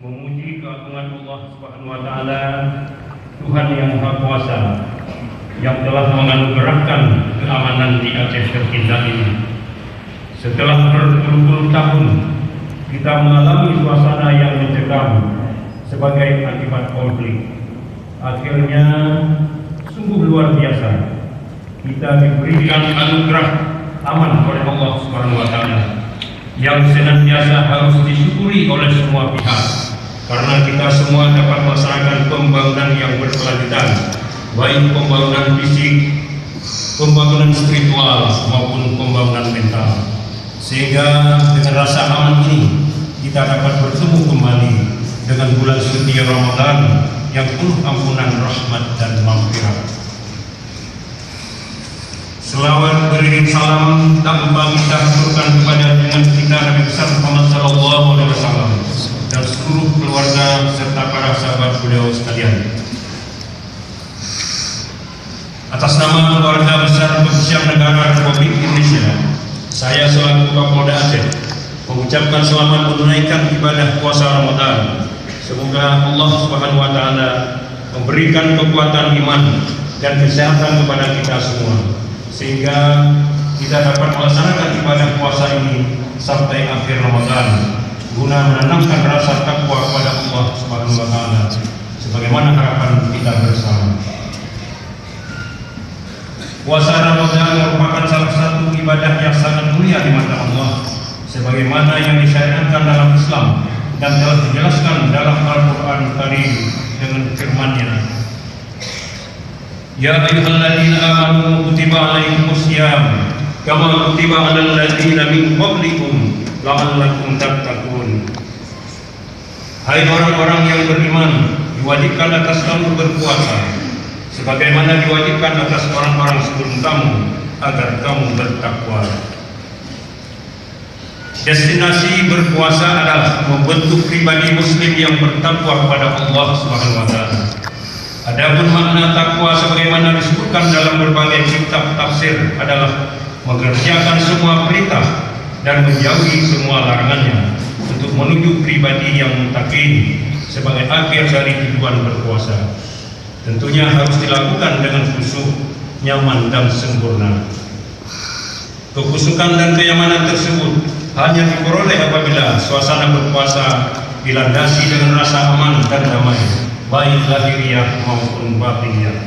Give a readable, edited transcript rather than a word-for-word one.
Memuji keagungan Allah Subhanahu wa taala, Tuhan yang Maha Kuasa, yang telah menganugerahkan keamanan di Aceh tercinta ini. Setelah berpuluh-puluh tahun kita mengalami suasana yang mencekam sebagai akibat konflik, akhirnya sungguh luar biasa kita diberikan anugerah aman oleh Allah Subhanahu wa taala yang senantiasa harus disyukuri oleh semua pihak, karena kita semua dapat melaksanakan pembangunan yang berkelanjutan, baik pembangunan fisik, pembangunan spiritual maupun pembangunan mental. Sehingga dengan rasa aman ini kita dapat bertemu kembali dengan bulan suci Ramadan yang penuh ampunan, rahmat dan maghfirah. Selawat beriring salam tak lupa kita haturkan kepada junjungan kita Nabi besar Muhammad sallallahu alaihi wasallam dan seluruh keluarga serta para sahabat beliau sekalian. Atas nama keluarga besar Kepolisian Negara Republik Indonesia, saya selaku Kapolda Aceh mengucapkan selamat menunaikan ibadah puasa Ramadan. Semoga Allah Subhanahu wa taala memberikan kekuatan iman dan kesehatan kepada kita semua, sehingga kita dapat melaksanakan ibadah puasa ini sampai akhir Ramadan, guna menanamkan rasa takwa kepada Allah Subhanahu wa taala sebagaimana harapan kita bersama. Puasa Ramadan merupakan salah satu ibadah yang sangat mulia di mata Allah, sebagaimana yang disyariatkan dalam Islam dan telah dijelaskan dalam Al-Quran Karim dengan firman-Nya, Ya ayyuhalladzina amanu kutiba alaikumus syiyam kama kutiba alal ladzina min qablikum la'allakum tattaqun. Hai orang-orang yang beriman, diwajibkan atas kamu berpuasa sebagaimana diwajibkan atas orang-orang sebelum kamu agar kamu bertakwa. Destinasi berpuasa adalah membentuk pribadi muslim yang bertakwa kepada Allah Subhanahu wa taala. Adapun makna takwa sebagaimana disebutkan dalam berbagai kitab tafsir adalah mengerjakan semua perintah dan menjauhi semua larangannya untuk menuju pribadi yang muttaqin sebagai akhir dari tujuan berpuasa. Tentunya harus dilakukan dengan khusyuk, nyaman dan sempurna. Kekhusyukan dan kenyamanan tersebut hanya diperoleh apabila suasana berpuasa dilandasi dengan rasa aman dan damai, baik lahiriah maupun batiniah.